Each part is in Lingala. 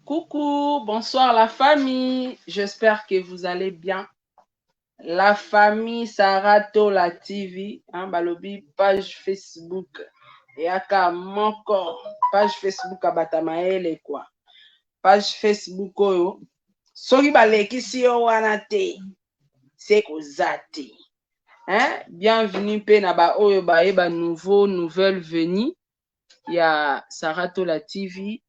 Coucou, bonsoir la famille. J'espère que vous allez bien. La famille Sarato la TV, balobi page Facebook. Et aka moko page Facebook abatamaele quoi. Page Facebook oyo. Soki balekisi yo wana te, c'est kozate. Bienvenue pe na ba oyo ba nouvelle venue ya Sarato la TV.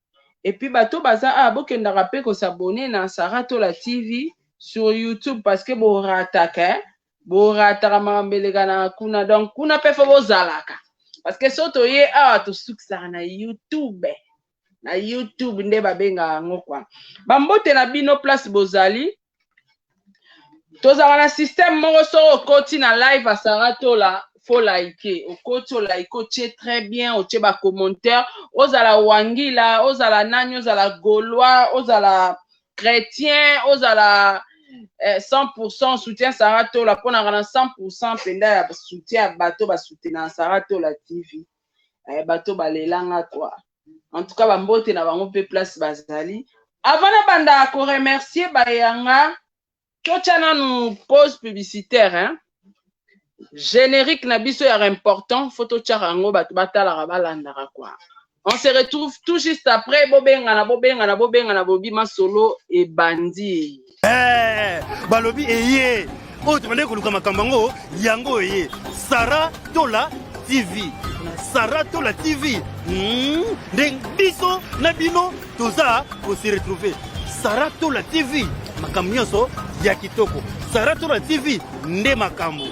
Et puis bato baza bokendaka pe ko s'abonner na Sarato la TV sur YouTube parce que borataka mamambeleka na kuna, donc kuna pe fo bozalaka parce que soto ye awa tosukisaka na YouTube nde babenga yango kwa. Bambote na bino place bozali tozala na système moko soko okoti na live a Sarato la faut liker okoti like otie très bien otie ba commentaire ozala wangila ozala nani ozala gaulois ozala chrétien ozala 100% soutien Sarato la pona na 100% penda ya soutien bato ba soutenir Sarato la TV bato balelanga quoi. En tout cas bambote na bango pe place bazali avant na banda ko remercier bayanga tochana nous pause publicitaire générique na biso ya important photo charango bato batala balandaka quoi. On se retrouve tout juste après bobengana bobima solo et bandi balobi eye oyo tomande koluka makambo yango yango eye Sarato la TV Sarato la TV ndenge biso na bino toza kose retrouver Sarato la TV makambo nyonso ya kitoko Sarato la TV nde makambo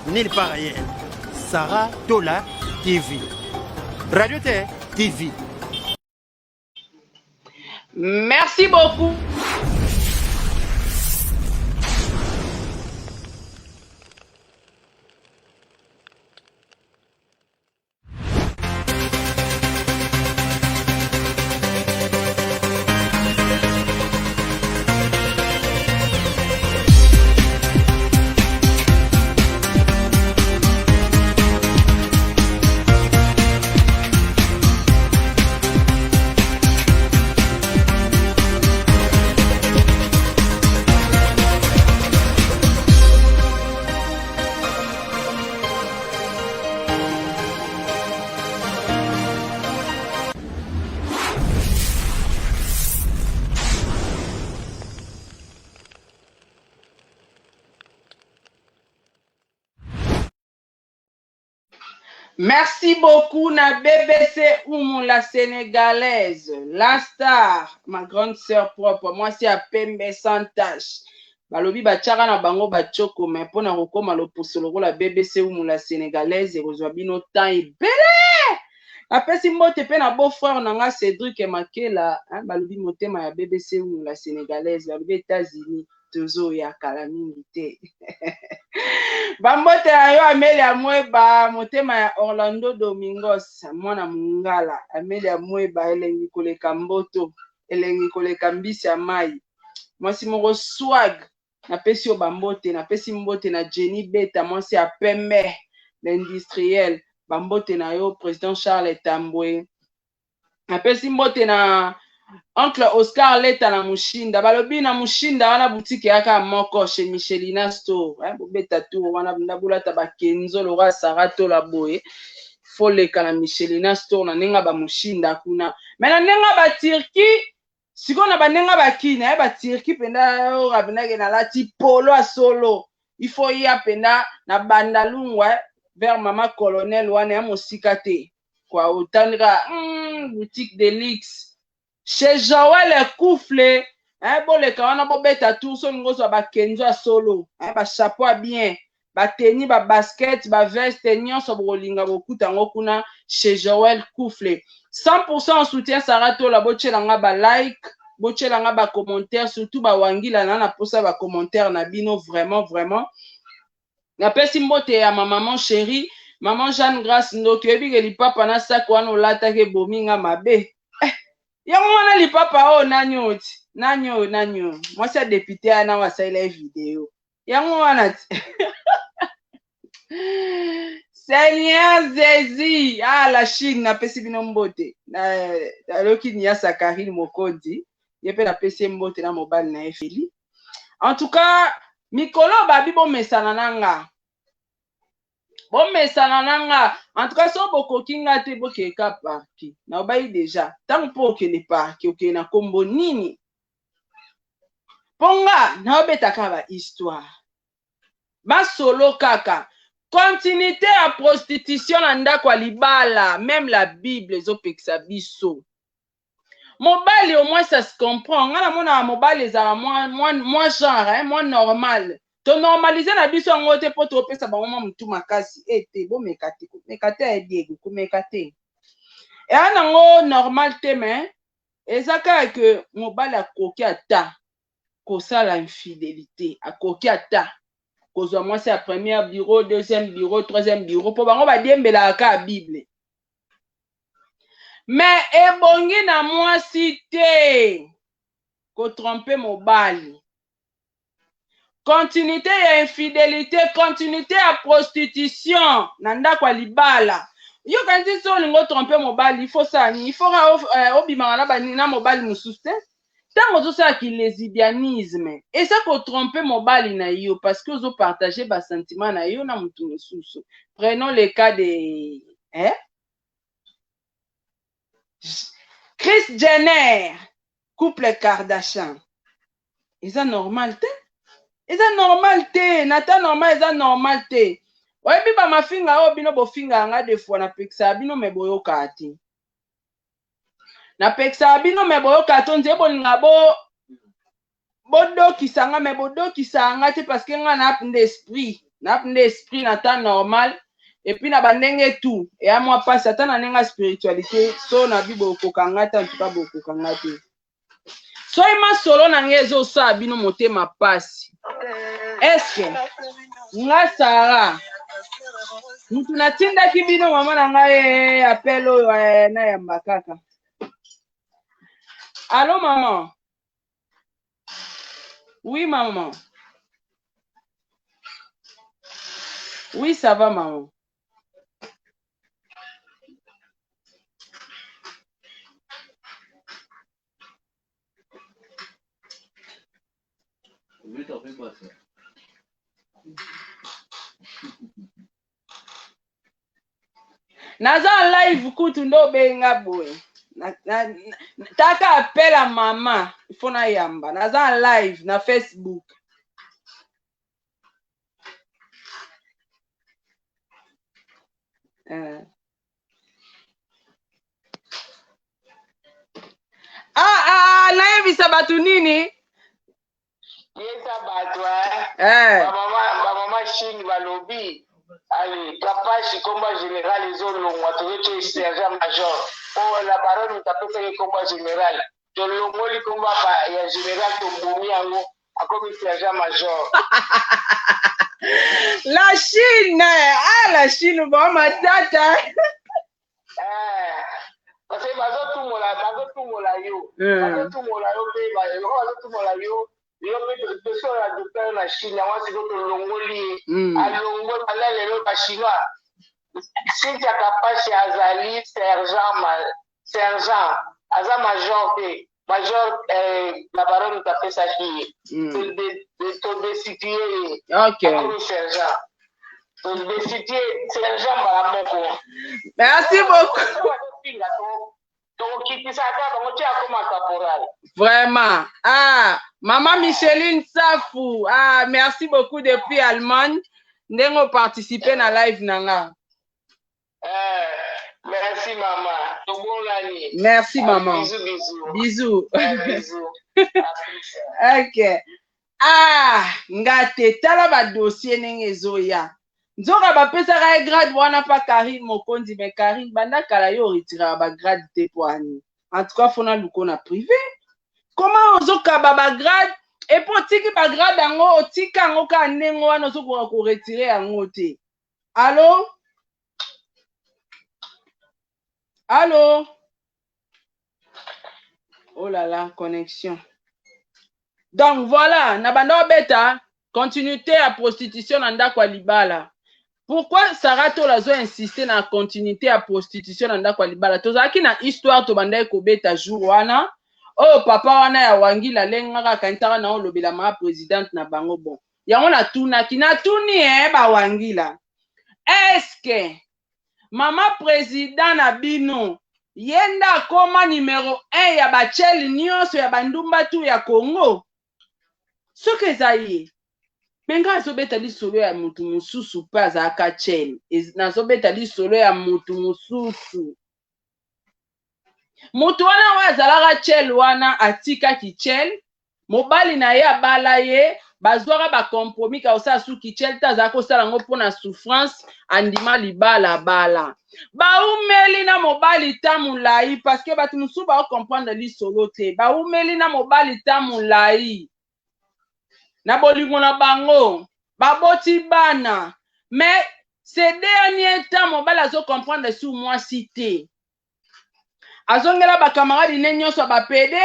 nulle part ailleurs. Sarato la TV Radio Terre TV. Merci beaucoup. Merci beaucoup na BBC Oumou la sénégalaise, la star, ma grande sœur propre, moi c'est à Pembe sans tâche. Balobi bachaka na bango bachoko mais pona kokoma loposolo la BBC Oumou la sénégalaise et kozwa bino temps ebele. Apesi mbote pe na beau frère nanga Cédric Makela, balobi motema ya BBC Oumou la sénégalaise, balobi États-Unis. Tozo ya kala mingi te bambote na yo Amelia Mweba motema ya Orlando Domingos mwana mungala Amelia Mweba elengi koleka mboto elengi koleka mbisi ya mai mwasi moko swag napesi yo bambote napesi mbote na Jenny Beta mwasi ya Pembe l'industriel bambote na yo président Charles Tambwe napesi mbote na Oncle Oscar Leta na Mushinda balobi na Mushinda wana boutique yaka moko chez Michelina Store bobeta tu wana ndabula tabakenzo lora Sarato la boye foleka na Michelina Store na nenga ba Mushinda kuna mena nenga ba Turki siko na banenga bakina ba Turki penda rabinage na lati polo a solo il faut y apenda na bandalungwa vers mama colonel wana ya mosika te kwa otandra boutique de luxe chez Joël Koufle boleka wana bobeta tout so ngozo ba kenzo a solo ba chapeau a bien ba tennis ba basket ba veste nyonso bolinga bokuta ngokuna chez Joël Koufle 100% en soutien Sarato la bochelanga ba like bochelanga ba commentaire surtout ba wangila na posa ba commentaire na bino vraiment na pesi mbote ya maman chérie maman Jeanne Grace ndoki ebike lipapa na sako wana olata ke bominga mabe yango wana lipapa o nanyo mwasi ya député ana wasaila video yango wana Seigneur Zezi la Chine napesi bino mbote na loki ni ya Sakarine Mokondi ye pe na pesi mbote na mobali na Feli. En tout cas mikolo babi bomesana nanga en tout cas so bokoki nga te bokeka parki na obayi déjà tango mpo okende parki okende na kombo nini ponga na obetaka ba histoire basolo kaka continuité à prostitution na ndako ya libala même la Bible ezopekisa biso mobali au moins ça se comprend nga na mona mobali ezala moins genre moins normal to normaliser na biso yango te po topesa bango mutu makasi ete bomeka te ediego komeka te eya nango normal te mais eza kaka ke mobali akoki ata kosala infidélité akoki ata kozwa mwasi ya premier bureau deuxième bureau troisième bureau po bango badiembelaka ka Bible mais ebongi na mwasi te kotrompe mobali continuité ya infidélité continuité ya prostitution na ndako ya libala yo kanisi so olingo trompe mobali il faut ça il faut obimaka na mobali mosusu te ntango ozosalaki lesbianisme eza kotrompe mobali na yo parce que ozopartage basentiment na yo na motu mosusu. Prenons le cas de Kris Jenner couple Kardashian. Eza normal te? Eza normal te, nata normal eza normal te. Oyebi ba mafinga oyo bino bofinga nga de fois na pekisa bino me boyoka te. Na pekisa bino me boyoka to nze bolinga bodokisa nga me bodokisa nga te parce que nga na apnde esprit nata normal et puis na bandenge tout et à moi pas satan na nenga spiritualité so na bi bokoka nga te en tout cas bokoka nga te. So ima solo na ngezo sa bino motema pasi. Est-ce que nga Sara mutu natindaki bino mama na ngai apelo na yamba kaka. Allô maman? Oui maman. Oui ça va maman. Naza live kutu ndo benga boy. Taka appela mama ifo na yamba. Naza live na Facebook. Nayebisa batu nini? Yesa batwa. Mama Chine balobi. Allez, Kapashi combat général les autres longs, tu veux sergent major. Oh la baronne nous tapé que combat général. De l'ongoli combat il y a général Tombomi ango a comme sergent major. La Chine, la Chine bon ma tata. Parce que bazo tout mola yo. Bazo tout mola yo pe bazo tout mola yo. Yo pe so la docteur na Chine wa si d'autres longoli. Alongo ala lelo ba chinois. Si tu as Kapashi azali sergent aza major pe major la baronne t'a fait ça qui de te destituer. OK. Sergent. De destituer sergent balamoko. Merci beaucoup. Vraiment. Maman Micheline Safou. Merci beaucoup depuis Allemagne. Ndengo participer na live nanga. Merci maman. Merci maman. Bisous. Bisous. OK. Ngate tala ba dossier nenge zoya. Nzoka bapesaka grade wana pa Karine Mokonzi mais Karine banda kala yo retira ba grade te poani. En tout cas fona luko na privé. Comment ozoka ba grade et pour tiki ba grade yango otika ngo ka nengo wana ozokoka ko retirer yango te. Allô? Allô? Oh là là, connexion. Donc voilà, na banda beta continuité à prostitution na ndako libala. Pourquoi Sarah Tolazo insisté na continuité à prostitution na ndako libala? Tozaki na histoire to banda ko beta jour wana. oh papa wana ya Wangila lengaka kantaka na olobela ma présidente na bango bon yango na tuni ba Wangila est-ce que mama président na bino yenda koma numéro 1 ya bacheli nyonso ya bandumba tu ya Congo soki ezaye menga azobeta lisolo ya mutu mususu pa azaka cheli nazobeta lisolo ya mutu mususu mutu wana wa azalaka cheli wana atikaki cheli mobali na ye abala ye bazwaka bakompromis ka osala suki cheli ta azalaka osala yango mpona souffrance andima libala bala baumeli na mobali ta molai parceke bato mosusu baokomprendre lisolo te baumeli na mobali ta molai na bolingo na bango baboti bana mais ces derniers temps mobali azokomprendre sur mwasi te azongela bakamaradi ne nyonso bapede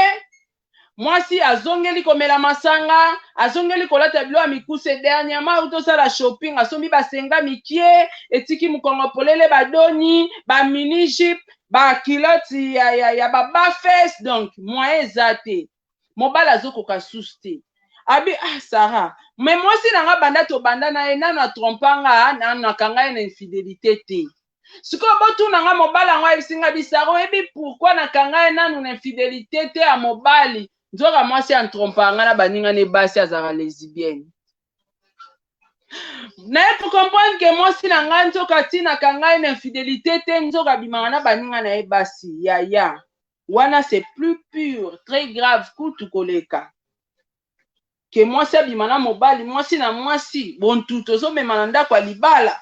mwasi azongeli komela masanga azongeli kolata bilo ya mikuse dernièrement utosala shopping asombi basenga mikie etiki mukongo polele badoni ba mini jip ba kiloti ya baba face donc moyen eza te mobali azokoka susu te abi Sarah mais mwasi nanga banda to banda na ye nano atrompanga nano akanga ye na infidélité te sikoyo botuna nga mobali yango ayebisinga bisaro ebi pourquoi nakanga ye nano na infidélité te ya mobali nzoka mwasi antrompanga na baninga ne basi azaka lesbienne naye pour comprendre que mwasi na nga nzoka tina kanga ye na infidélité te nzoka bimanga na baninga na ye basi yaya wana c'est plus pur très grave kutu koleka ke mwasi abima na mobali mwasi na mwasi bontu tozomema na ndako ya libala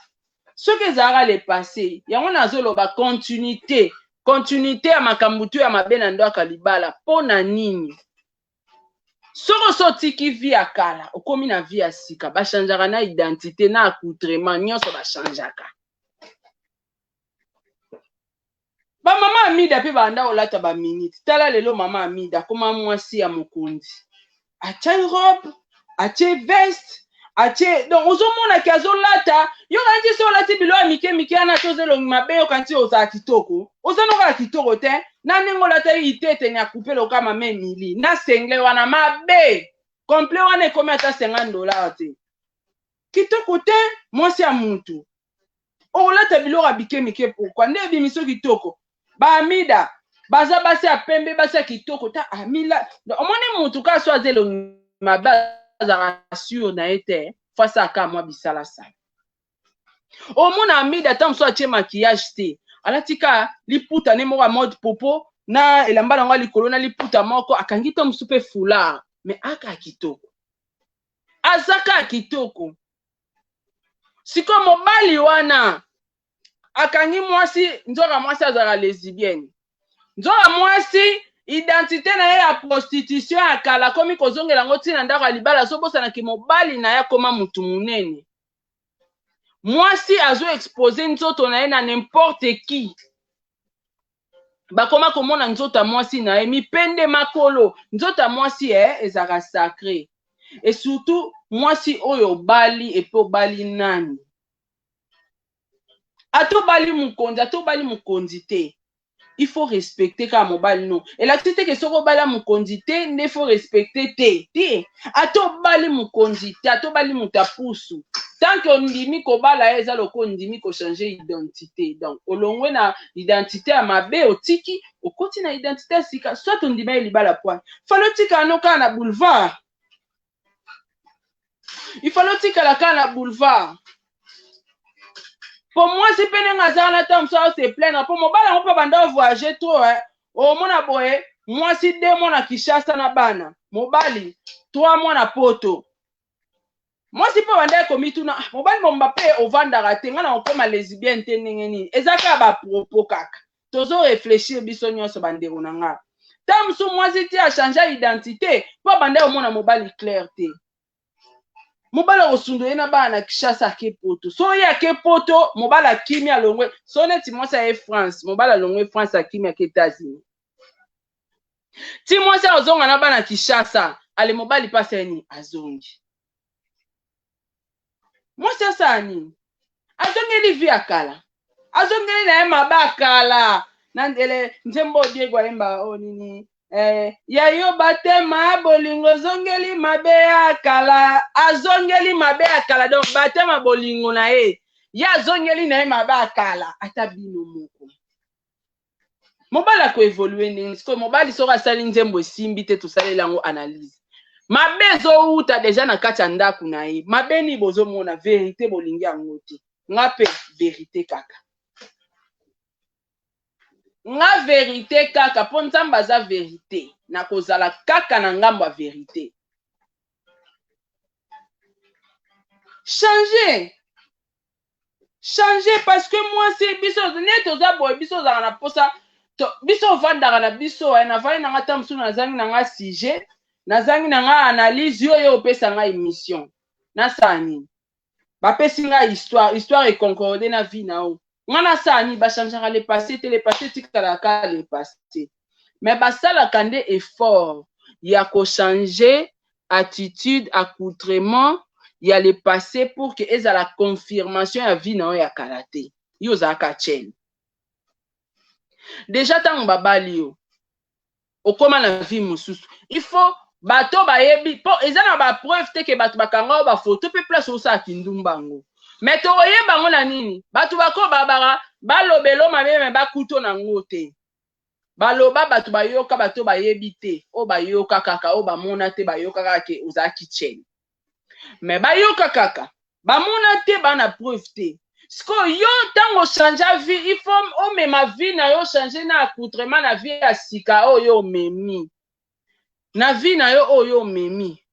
soki ezalaka le passé yango nazoloba continuité ya makambo tu ya mabe na ndako ya libala mpo na nini soko sotiki vi ya kala okomi na vi ya sika bachangeaka na identité na accoutrement nyonso bachangeaka bamama amida mpe banda olata baminute tala lelo mama amida akoma mwasi ya mokonzi atie robe atie veste atie donc ozomonaki azolata yo kanti so olati bilo ya mike ana tozelongi mabe yo kanti ozala kitoko ozanoka kitoko te na ndenge olata itete ni akupe lokama me mili na sengle wana mabe complet wana ekomi ata $50 te kitoko te mwasi ya mutu olata bilo ya mike pourquoi nde ebimiso kitoko baamida baza basi ya pembe basi ya kitoko ta amila omoni mutu ka so azelongi mabe azaka sur na ye te face aka mwa bisala sala omona amida ata mosu atie maquillage te alatika liputa ne moko ya mode popo na elamba nango likolo na liputa moko akangi to mosu mpe foulard me aka kitoko azaka kitoko siko mobali wana akangi mwasi nzoka mwasi azaka lesbienne nzoka mwasi identité na ye ya prostitution ya kala komi kozongela yango ntina ndako ya libala azobosanaki mobali na ye akoma mutu munene mwasi azoexpose nzoto na ye na n'importe qui bakoma komona nzoto ya mwasi na ye mipende makolo nzoto ya mwasi ezaka sacré et surtout mwasi oyo obali epe obali nani atobali mukonzi te il faut respecter ka mobali no elakisi te ke soko obala mukonzi te nde faut respecter te atobali mukonzi te atobali mutu apusu tant que ondimi kobala ye eza loko ondimi kochanger identité donc olongwe na identité ya mabe otiki okoti na identité ya sika soit ondima ye libala poine falo tika no kaka na boulevard ifalo tikala kaka na boulevard po mwasi mpe ndenge azala na ta mosu aose plaindre po mobali yango mpe banda ovoyage trop omona boye mwasi 2 mois na Kinshasa na bana mobali 3 mois na poto mwasi mpe banda ekomituna mobali momba mpe ovandaka te nga na okoma lesbienne te ndenge nini eza kaka bapropos kaka tozo réfléchir biso nyonso bandeko na nga ta mosu mwasi ti achange identité mpo banda omona mobali clair te mobala osundo ye na bana na Kinshasa ake poto so ye ake poto mobala akimi alongwe so neti mwasi aye France mobala alongwe France akimi ake États-Unis ti mwasi ozonga na bana na Kinshasa ale mobali pasi ani azongi mwasi asala nini azongeli vi akala azongeli na ye mabe akala na ndele nzembo Diego alemba o nini ya yo batema bolingo zongeli mabe ya kala azongeli mabe ya kala donc batema bolingo na ye ya zongeli na ye mabe ya kala ata bino moko mobali akoevolue ndenge sikoyo mobali soko asali nzembo esimbi te tosalela yango analyse mabe ezowuta deja na kati ya ndako na ye mabe ni bozomona verite bolingi yango te nga mpe verite kaka nga verite kaka mpo nzambe aza verite na kozala kaka na ngambo ya verite changer parce que moi c'est biso ne toza boye biso ozala na posa biso ovandaka na biso navandi nanga ta mosusu nazangi nanga sujet nazangi nanga analyse oyo opesa nga émission nasala nini bapesi nga histoire ekoncorde na vie na o nga nasala nini bachangeaka le passé te le passé tikalaka le passé mais basalaka nde effort ya kochange attitude accoutrement ya le passé pour que ezala confirmation ya vie na o ya kala te yo ozalaka tienne déjà ntango babali yo okoma na vie mosusu il faut bato bayebi mpo eza na bapreuve te ke bato bakanga oyo bafoto mpe place osalaki ndumba yango me tokoyeba yango na nini bato bako babaka balobelo mabe me bakuto nango te baloba bato bayoka bato bayebi te oyo bayoka kaka oyo bamona te bayoka kaka ke ozalaki tienne me bayoka kaka bamona te bana preuve te sikoyo yo ntango change vie il faut omema vie na yo change na accoutrement na vie ya sika oyo omemi na vie na yo oyo omemi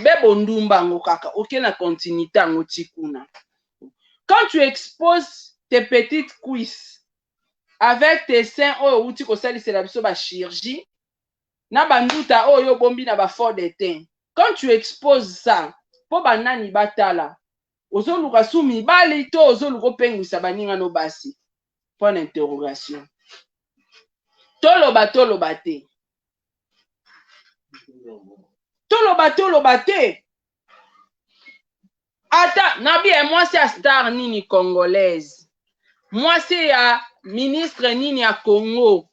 bebo ndumba yango kaka oke na continuité yango tikuna quand tu exposes tes petites cuisses avec tes seins oyo outi kosalisela biso bachirurgie na banduta oyo bombi na bafort de teint quand tu exposes ça mpo banani batala ozoluka su mibali to ozoluka opengwisa baninga no basi point d'interrogation toloba te toloba te ata nabi ya mwasi ya star nini congolaise mwasi ya ministre nini ya Congo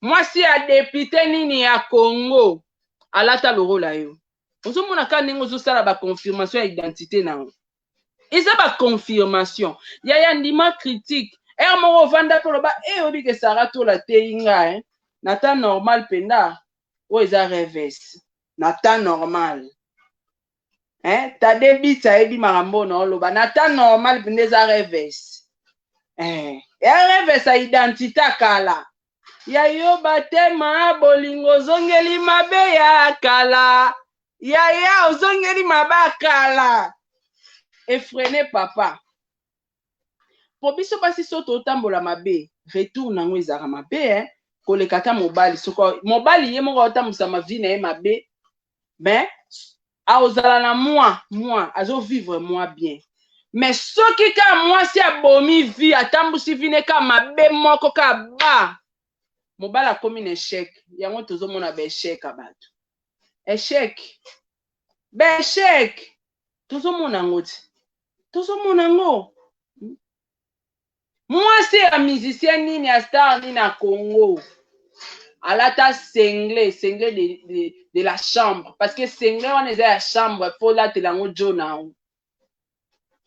mwasi ya député nini ya Congo alata lorola yo ozomona ka ndenge ozosala baconfirmation ya identité na yo eza baconfirmation ya ndima critique ere moko ovanda mpe oloba oyebi ke Sarah Tola teyi nga na temps normal penda oyo eza revers na temps normal tade bitsa yebi makambo na oloba na temps normal penda eza revers revers ya identité akala ya yo batema bolingo ozongeli mabe ya kala ya ozongeli mabe akala efrene papa po biso basi so totambola mabe retour nango ezaka mabe koleka ta mobali soko mobali ye moko otambusa ma vie na ye mabe mais aozala na moi azovivre moi bien mais soki ka mwasi abomi vie atambusi vie ne ka mabe moko ka ba mobali akomi na échec yango tozomona baéchec ya bato échec tozomona yango ti tozomona yango mwasi ya musicien nini ya star nini ya Congo alata sengle de la chambre parce que sengle wana eza ya chambre fo latela yango jo na yango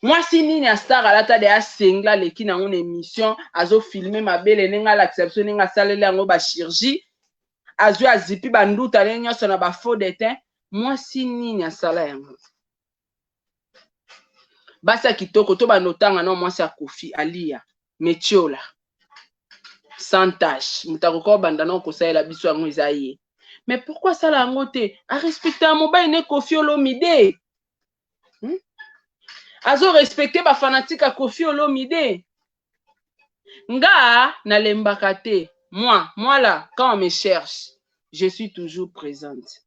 mwasi nini ya star alata de ya sengle aleki nango na émission azofilme mabele ndenge alakisa biso ndenge asalela yango bachirurgie azwi azipi banduta ndenge nyonso na bafaux de teint mwasi nini asala yango basi ya kitoko to banotanga na mwasi ya Kofi Alia Metiola sans tâche mutakoko banda na kosalela biso yango eza ye mais pourquoi sala yango te a respecter mobile ne Kofi Olomide azo respecter ba fanatique ya Kofi Olomide nga na lembaka te moi là quand on me cherche je suis toujours présente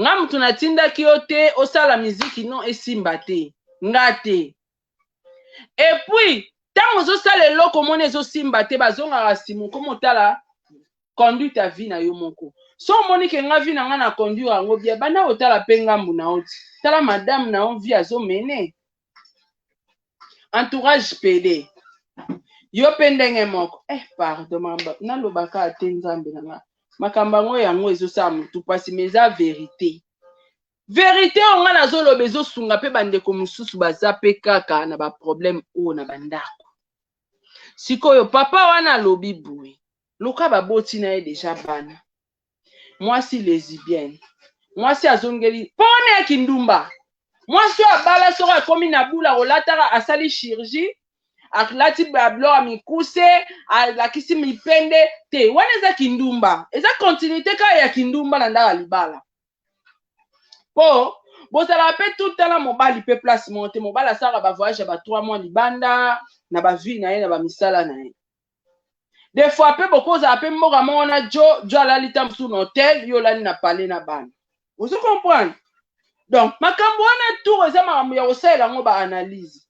nga mutu natindaki yo te osala miziki non esimba te nga te et puis tant ozosala eloko mona ezosimba te bazongaka nsima komo otala conduite ya vie na yo moko so omoni ke nga vie na nga na conduire yango bia banda otala mpe ngambu na oti tala madame na yo vie azomene entourage pd yo mpe ndenge moko pardon nalobaka ate nzambe na nga Makambango yango ezosala mutu pasi meza vérité. Vérité onga nazolo bezo sunga pe bandeko mususu baza pe kaka na ba problème o na bandako. Sikoyo papa wana lobi boui. Luka baboti na ye deja bana. Mwasi lesbienne. Mwasi azongeli pone ya kindumba. Mwasi abala soko akomi na bula olataka asali chirurgie. Aklati bablo amikuse alakisi mipende te. Wana eza kindumba. Eza continuité ka ya kindumba na ndaka libala. Po bozala pe tout temps mobali pe place monte mobala saka ba voyage ba 3 mois libanda na ba vie na ye na ba misala na ye. Des fois pe bokoza pe mboka mona jo alali tam sous hôtel yo lali na palais na bana. Vous comprenez? Donc makambo wana tour eza makambo ya kosala ngo ba analyse.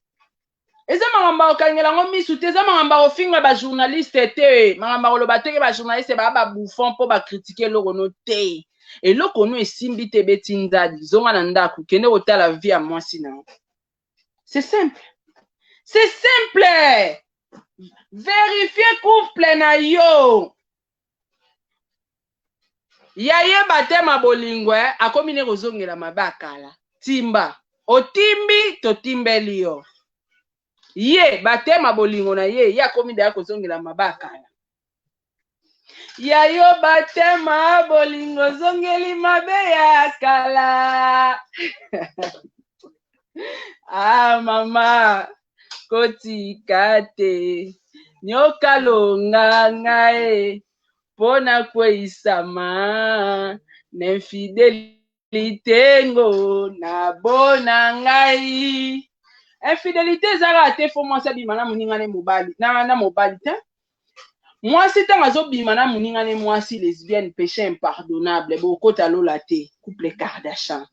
Eza makambo okangela ngo misu te eza makambo ofinga ba journaliste te makambo oloba te ba journaliste ba bouffon po ba critiquer loko no te. Et loko no esimbi te beti ndadi zonga na ndaku kende otala vie ya mwasi na. C'est simple. C'est simple. Vérifiez couple na yo. Yaye batema bolingwe akomi ne kozongela mabakala. Timba. Otimbi totimbeli yo. Ye batema bolingo na ye akomi da kozongela mabakala. Yayo batema bolingo zongeli mabe ya kala. Ah mama koti kate nyoka longa ngae pona kweisama n'infidélité ngo na bona ngai. Infidélité zara te fo mwasi abima na muninga ne mobali na mobali te. Mwasi tanga azobima na muninga ne mwasi lesbienne péché impardonnable bokota lola te couple Kardashian.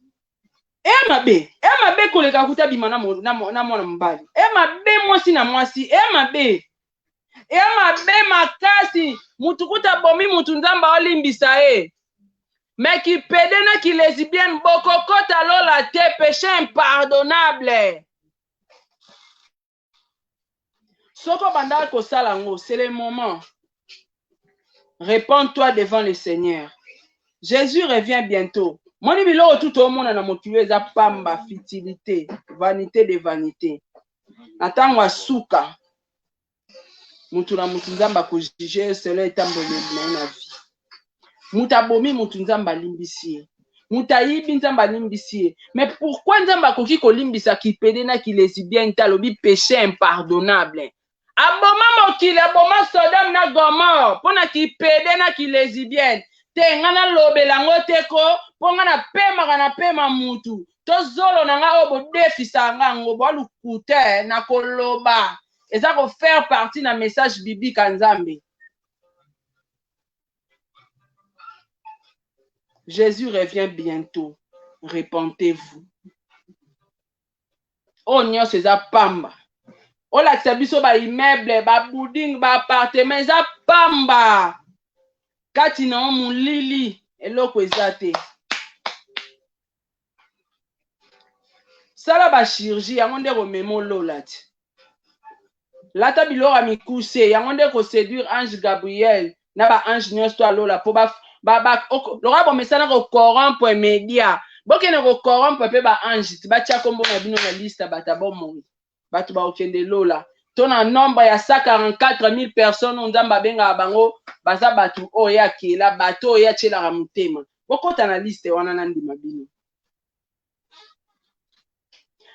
Mabe koleka kuta bima na mwana mbali. Mabe mwasi na mwasi. Mabe makasi. Mutu kuta bomi mutu nzamba olimbisa e. Mais qui pede na ki lesbienne boko kota lola te péché impardonnable. Soko banda ko sala ngo, c'est le moment. Répands-toi devant le Seigneur. Jésus revient bientôt. Moni bilo tout au monde na mokilo eza pamba futilité, vanité de vanité. Natango asuka. Mutu na mutu nzamba ko juger cela etambole na vie. Muta bomi mutu nzamba limbisi. Muta yibi nzamba limbisi. Mais pourquoi nzamba koki ko limbisa ki pede na ki lesbienne talobi péché impardonnable? Aboma mokile aboma Sodome na Gomorrhe pona ki pede na ki lesbienne. Te ngana lobela ngote ko ponga na pema mutu to zolo na nga obo defisa nga ngobo alukute na koloba eza ko faire partie na message biblique nzambe. Jésus revient bientôt. Repentez-vous. Oh nyos eza pamba. O la biso ba immeuble ba building ba appartement eza pamba. Kati na mulili eloko ezate. Sala ba chirurgie yango nde ko memo lolati. Lata bilora mikuse yango nde ko séduire ange Gabriel na ba ange nyonso to alola po ba lora bo mesana ko corrompre media. Bokene ko corrompre pe ba ange ti ba tia kombo na bino na liste bata bomo. Batu ba okende lola. Ton en nombre ya 144 000 personnes on nzamba benga bango baza batu oya kila bato oya chela ka mutema. Bokota na liste wana na ndima bino.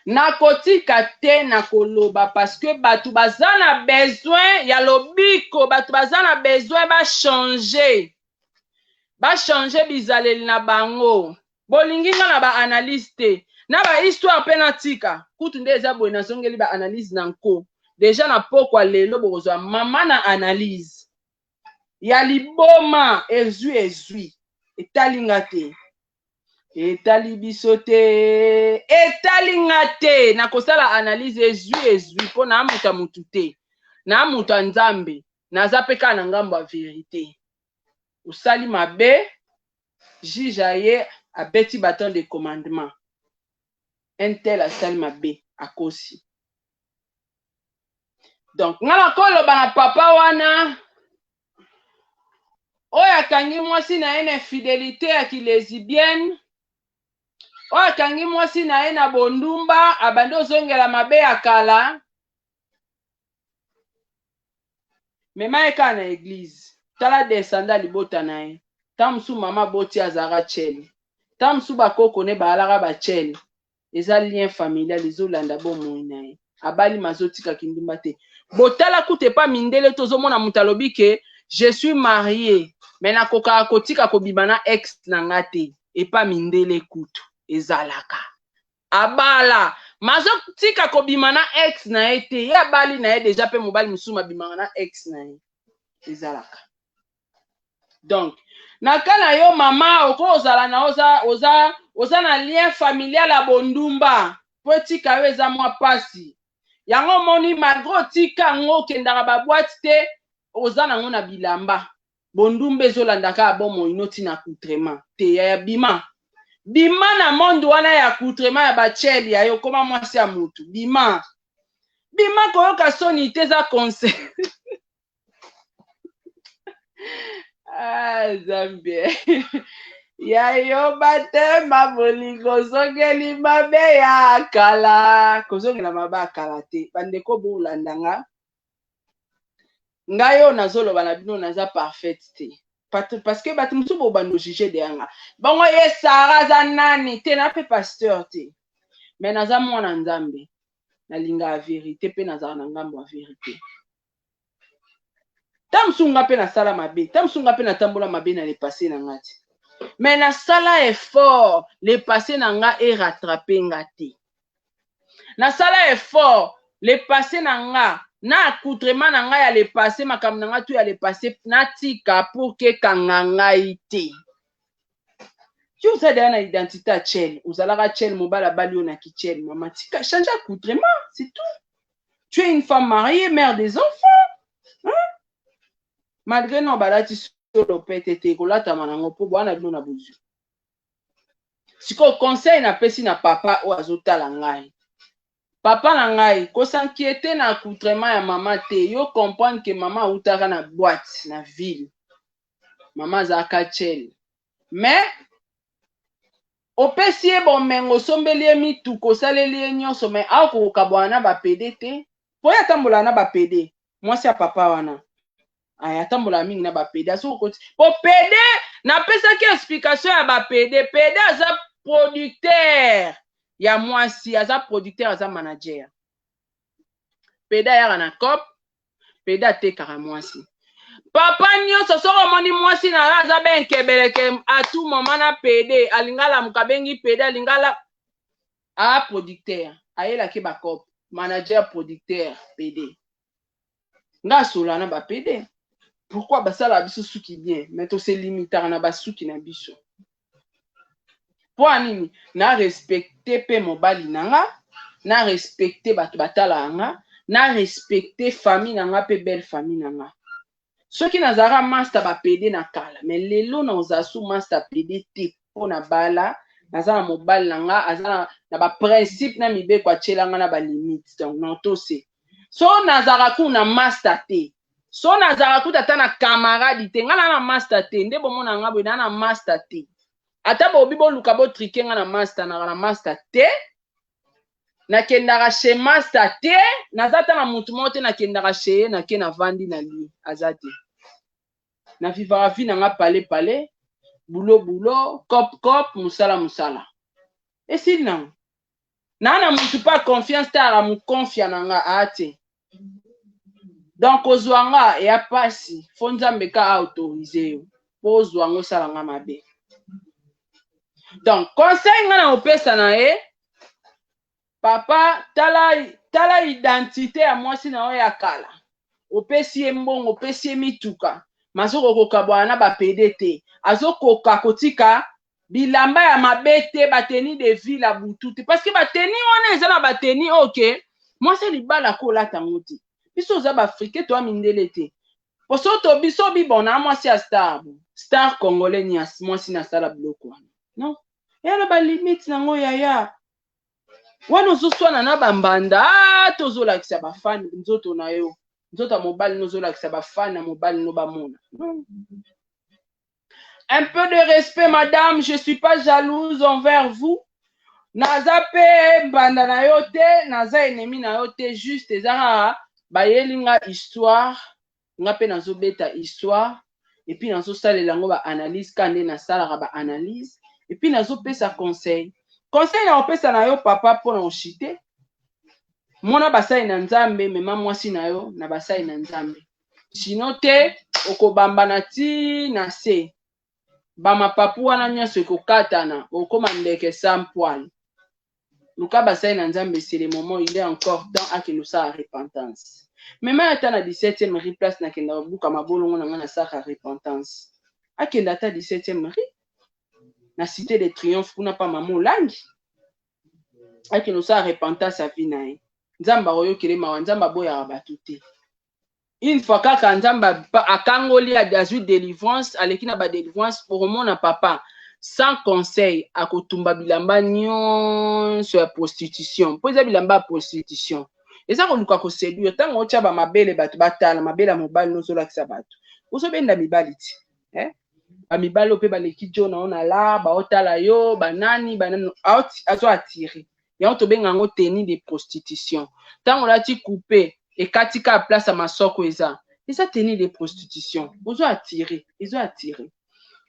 Na kotika te na koloba parce que batu baza na besoin ya lobiko batu baza na besoin ba changer. Ba changer bizaleli na bango. Bolingi na ba analyste na ba histoire penatika. Kutu nde eza boye na songeli ba analyse na nko. Déjà na pokwa lelo bokozwa mama na analyse. Ya liboma ezui. Etalinga te. Etali biso te. Etalinga te. Na kosala analyse ezui po na amuta mutu te. Na amuta nzambe. Na zapeka na ngambo ya vérité. Usali mabe. Juge aye abeti bâton de commandement. Un tel asali mabe akosi. Donc, ngala kolo bana papa wana oyo akangi mwasi na ye na infidélité ya kilesibienne, oyo akangi mwasi na ye na bondumba abandi ozongela mabe ya kala, mema ye kaka na eglize, tala descenda libota na ye, ta mosu mama boti azalaka chele, ta mosu bakoko ne baalaka bachele, eza lien familial ezolanda bomoi na ye, abali mazotika kindumba te. Botala kute pa mindele tozomona moto alobi ke je suis marié, mais nakokaka kotika kobima na ex na nga te, epa mindele kutu ezalaka. Abala mazotika kobima na ex na ye te, ye abali na ye deja pe mobali mosusu mabimaka na ex na ye ezalaka. Donc nakana yo mama oko ozala na oza na lien familial ya bondumba po etika yo eza mwa pasi. Yango moni malgré otika ngo kendaka babwati te oza nango na bilamba. Bondumba ezolandaka bomoi noti na coutrement te ya bima. Bima na monde wana ya coutrement ya bacheli ya yo koma mwasi ya mutu. Bima. Bima koyoka soni te za conseil. Ah, Zambie. Ya yo bate mabolingo zongeli mabe ya kala. Kozongela mabe ya kala te. Bandeko bolandanga. Ngayo nazoloba na bino naza parfaite te. Parce que batu musu bo bando juger de yanga. Bongo ye Sara za nani te na pe pasteur te. Mais naza mwana nzambe. Na linga vérité pe naza na ngambo ya vérité. Tamsunga pe na sala mabe, tamsunga pe na tambola mabe na le passé na ngati. Mais na sala effort, le passé na nga e rattraper ngati. Na sala effort, le passé na nga, na accoutrement na nga ya le passé, makam na nga tu ya le passé, na tika pour que kanganga ite. Tu usa de na identité à Tchel, uzalaka Tchel mobala balio na kichel, maman tika change accoutrement, c'est tout. Tu es une femme mariée, mère des enfants. Hein? Malgré non balati solo petete kolata manango po bwana bino na buzu. Siko conseil na pesi na papa o azotala ngai. Papa na ngai ko s'inquiéter na accoutrement ya mama te, yo comprendre que mama utaka na boîte na ville. Mama za kachel. Mais opesi e bomengo sombeli mitu ko saleli nyonso mais ako kabwana ba PD te. Po ya tambola na ba PD. Mwasi ya papa wana. Aya tambola mingi na ba PD aso koti po PD na pesa ki explication ya ba PD. PD aza producteur ya mwasi, aza producteur, aza manager. PD ya na cop, PD atekaka mwasi. Papa nyonso soko moni mwasi na aza ben kebeleke a tout moment na PD alingala mukabengi PD alingala a producteur ayela ke ba cop manager producteur PD. Nga sola na ba PD. Pourquoi basala biso suki bien mais to se limiter na basuki na biso. Po anini na respecter pe mobali nanga, na respecter batu batala nga, na respecter famille nanga pe belle famille nanga. Soki nazara master ba PD na kala mais lelo na ozasu master PD te po na bala nazana mobali nanga azana na ba principe na mibe kwa chelanga na ba limite donc non to se. So nazara ku na master te. So nazara kuta ta na camarade te ngana na master te nde bomona nga bwe na master te ata bo bibo luka bo triker nga na master te na kendaka chez master te nazata na mutu mote na kendaka chez na ke na vandi na li azate na vivara vi na nga pale boulot cop musala esi na mutu pa confiance ta mu confia na nga ate. Donc ozwanga ya pasi fo nzambe ka autoriser yo po ozwango sala nga mabe. Donc conseil nga na opesa na e papa tala identité ya mwasi na yo ya kala. Opesi ye mbongo, opesi ye mituka. Mazoko kokabwana na ba PD te. Azokoka kotika bilamba ya mabe te bateni de ville à butu te parce que bateni wana eza na bateni OK. Mwasi libala ko lata ngoti. Biso za ba Afrique to mindele te. Poso to biso bibona mwasi ya star congolais ni mwasi na sala bloko. Non. Yala ba limite nango yaya. Wana uzoswana na bambanda tozola kisa ba fan nzoto na yo. Nzoto mobile nozola kisa ba fan na mobile no ba mona. Un peu de respect, madame. Je ne suis pas jalouse envers vous. Naza pe banda na yote, naza ennemi na yote, juste ezara bayelinga histoire, nga pe nazo beta histoire, et puis nazo salela ngo ba analyse kande na sala ba analyse, et puis nazo pesa conseil. Conseil na opesa na yo papa pour na chite. Mona basai na nzambe, mema mwasi na yo na basai na nzambe. Sino te okobamba na ti na se. Bama papu wana nyonso ekokatana, okoma ndeke sans poil. Luka basai na nzambe, c'est le moment, il est encore temps à que nous sa repentance. Même à ta na 17e ri place na kenda buka mabolongo na ngana sa repentance. A kenda ta 17e ri na cité de triomphe kuna pa maman langi. A que nous sa repentance a vinae. Nzamba oyo kele ma nzamba boya batu te. Une fois kaka nzamba akangoli a dazu délivrance, alekina ba délivrance pour mon papa. Sans conseil, à kotumba bilamba nyon sur la prostitution. Poza bilamba prostitution. Et ça, on nous a séduit. Tant qu'on tient ma belle batu batala, ma belle mobile nous la sabat. Vous savez bien mibaliti. Amibalo pe balekijo na on a là, ba otala yo, banani, banano out azo attirer. Et on te benga ngo tenir des prostitution. Tant on l'a ti coupé et katika place à ma soko eza. Et ça tenir des prostitution. Vous attirer, ils ont attiré.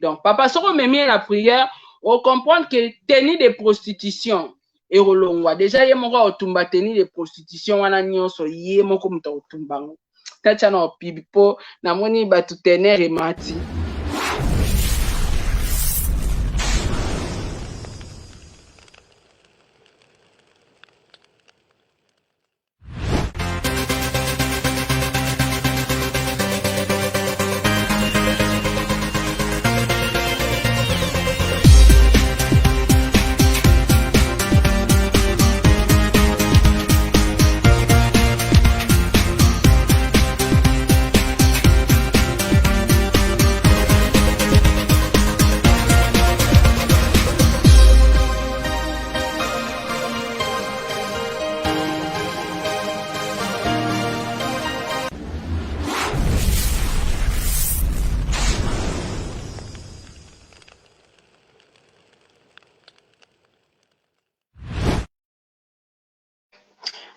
Donc, papa, si on met la prière, on comprend que tenir des prostitutions et rolongwa. Déjà, il y a mon otumba tenir des prostitutions, on a nyonso yé mon comme ta otumba. Tacha na pibipo na moni batu tener et mati.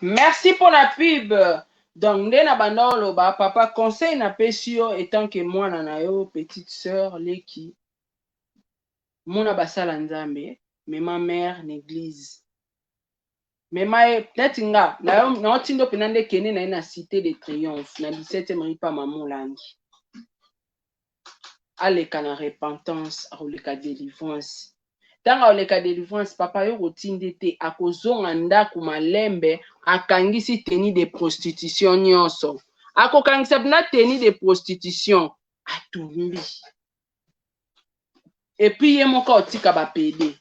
Merci pour la pub. Donc, ndena bandolo ba papa conseil na pesio étant que moi na yo petite sœur leki. Mona basala nzambe, mais ma mère n'église. Mais ma netinga na otindo penande kene na cité de triomphe na 17e rue pa maman langi. Aleka na repentance, aleka délivrance. Tanga oleka délivrance papa yo rotinde te akozonga ndako malembe akangisi teni de prostitution nyonso. Akokangisa na teni de prostitution atumbi. Et puis ye moko otika ba pede.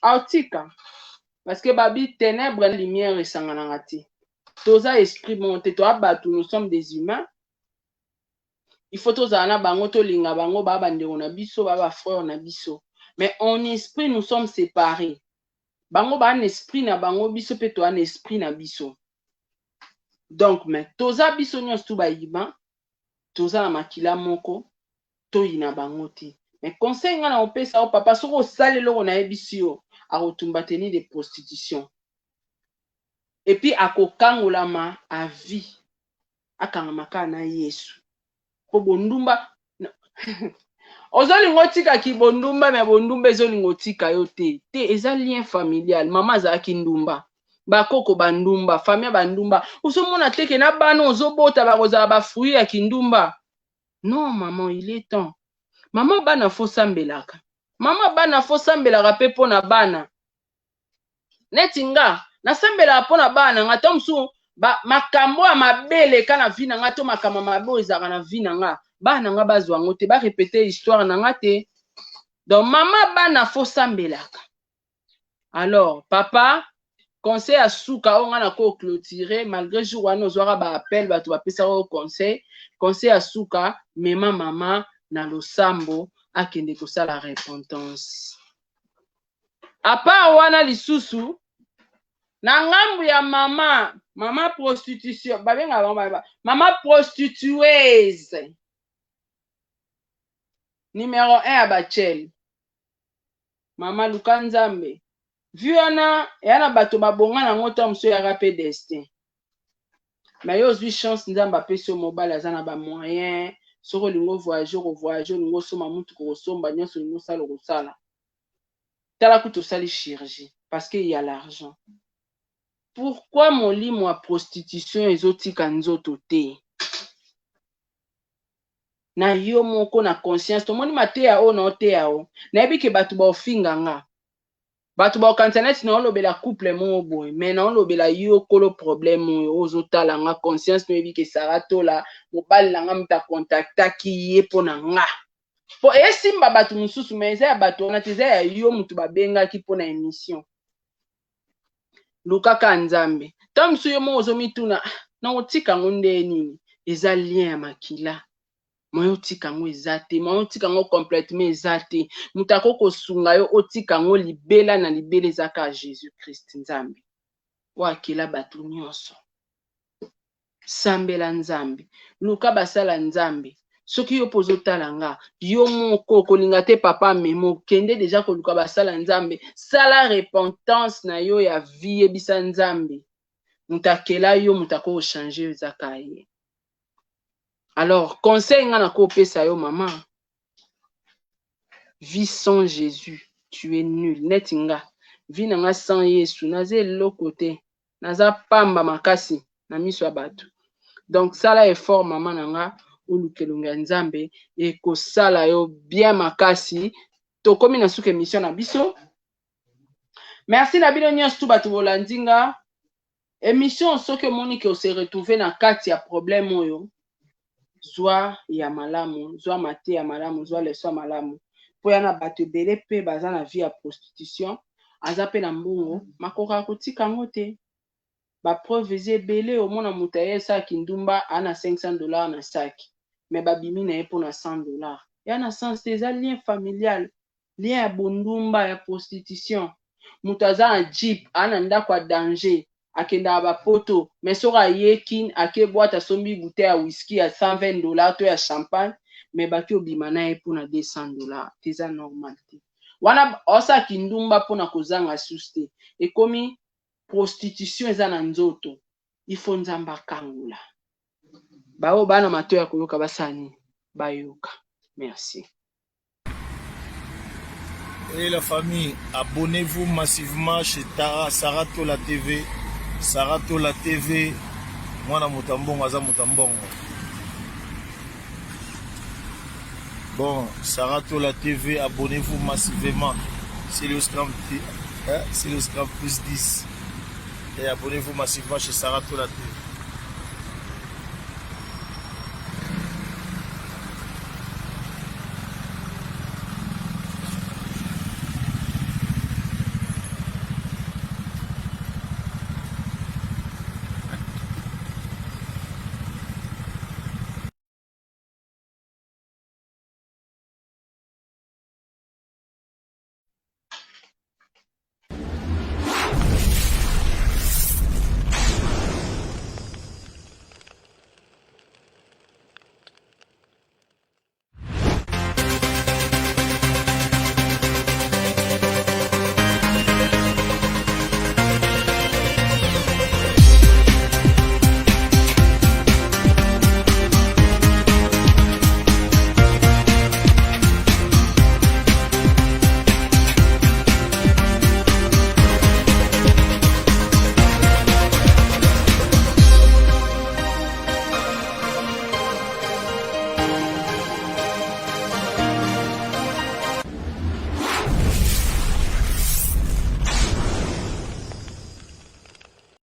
Otika parce que babi ténèbres et lumière esangana ngati. Toza esprit monté to abatu, nous sommes des humains. Il faut tozana bango to linga bango baba ndeko na biso baba frère na biso. Mais en esprit, nous sommes séparés. Bango ba un esprit na bango biso pe to un esprit na biso. Donc, mais toza biso nyos tu ba yiba, toza na makila moko, to yina bango te. Mais conseil nga na opesa o papa soko sale loko na ebisio a rotumba teni de prostitution. Et puis akokangolama a vie. Akangamaka na Yesu. Po bondumba ozolingo tika ki bondumba me bondumba ezolingo tika yo te eza lien familial mama azalaki ndumba bakoko bandumba famille bandumba osomona teke na bana ozobota bakozala bafruit ya kindumba non maman il est temps mama bana fo sambelaka pe pona bana neti nga nasambelaka pona bana nga to msu makambo ya mabele kana vi na nga to makambo mabe ezalaka na vi na nga bana nga bazwa ngo te ba répéter histoire na nga te donc mama bana fo sambelaka. Alors papa conseil à suka on a ko clôturer malgré jour wana ozwaka ba appel bato bapesa ko conseil à suka mema mama na losambo akende kosala repentance. Apa wana lisusu na ngambu ya mama prostitution babenga mama prostitueuse. Numéro 1 à Bachel. Mama Luka Nzambe. Vu yana bato babonga na ngota mso ya rapé destin. Mais yo zui chance Nzambe apesi mobile azana ba moyen. Soko lingo voyager lingo soma mutu ko somba nyonso lingo sala ko sala. Tala kuto sali chirurgie parce qu'il y a l'argent. Pourquoi molimo a prostitution ezotika nzoto te? Na yo moko na conscience to moni mateya o na teya o. Na yebi ke batu ba ofinga nga. Batu ba internet na olobela couple mo boy, mais na olobela yo kolo problème ozotala nga conscience no yebi ke saratola mobali na nga mta contacta ki ye pona nga. Po esimba batu mususu mais ya batu na teza ya yo mutu babenga ki pona émission. Luka Nzambe. Tam su yo mo ozomituna na otika ngonde nini? Eza lien ya makila. Moyo tika ngo ezate, moyo tika ngo complètement ezate. Mutako kosunga yo otika ngo libela na libela ezaka Jésus Christ Nzambe. Wakila batu nyonso. Sambela Nzambe. Luka basala Nzambe. Soki yo pozo talanga, yo moko kolinga te papa memo kende deja ko luka basala Nzambe. Sala repentance na yo ya vie bisa Nzambe. Mutakela yo mutako changer ezaka ye. Alors, conseil ngana ko pesa yo maman. Vie sans Jésus, tu es nul. Netinga. Vie nanga sans Yesu, naze lokote. Naza pamba makasi na miso abatu. Donc sala effort maman nanga olukelunga Nzambe e ko sala yo bien makasi. To komi na suke mission na biso. Merci na bino nyonso batu bolandinga. Émission soki moni ke o se retrouver na kati ya problème oyo. Zwa ya malamu, zwa mate ya malamu, zwa leso ya malamu. Po yana bato ebele pe baza na vie ya prostitution, aza pe na mbongo, makoka kotika ngo te. Ba preuve eza ebele omona mutu aye saki ndumba ana $500 na saki, mais babimi na ye po na $100. Yana sens te eza lien familial, lien ya bondumba ya prostitution. Mutu aza na jeep, ana ndako ya danger. Akenda ba poto mais soka yekin ake boîte a sombi bouteille à whisky à $120 to ya champagne mais baki obima na ye pona $200 teza normal te wana osa kindumba pona kozanga suste ekomi prostitution eza na nzoto ifo Nzamba kangula bao bana mato ya koyoka basani bayoka. Merci. Et la famille, abonnez-vous massivement chez Saratola TV. Saratola TV, moi na Mutambongo, aza Mutambongo. Bon, Saratola TV, abonnez-vous massivement. C'est le Scrum plus 10. Et abonnez-vous massivement chez Saratola TV.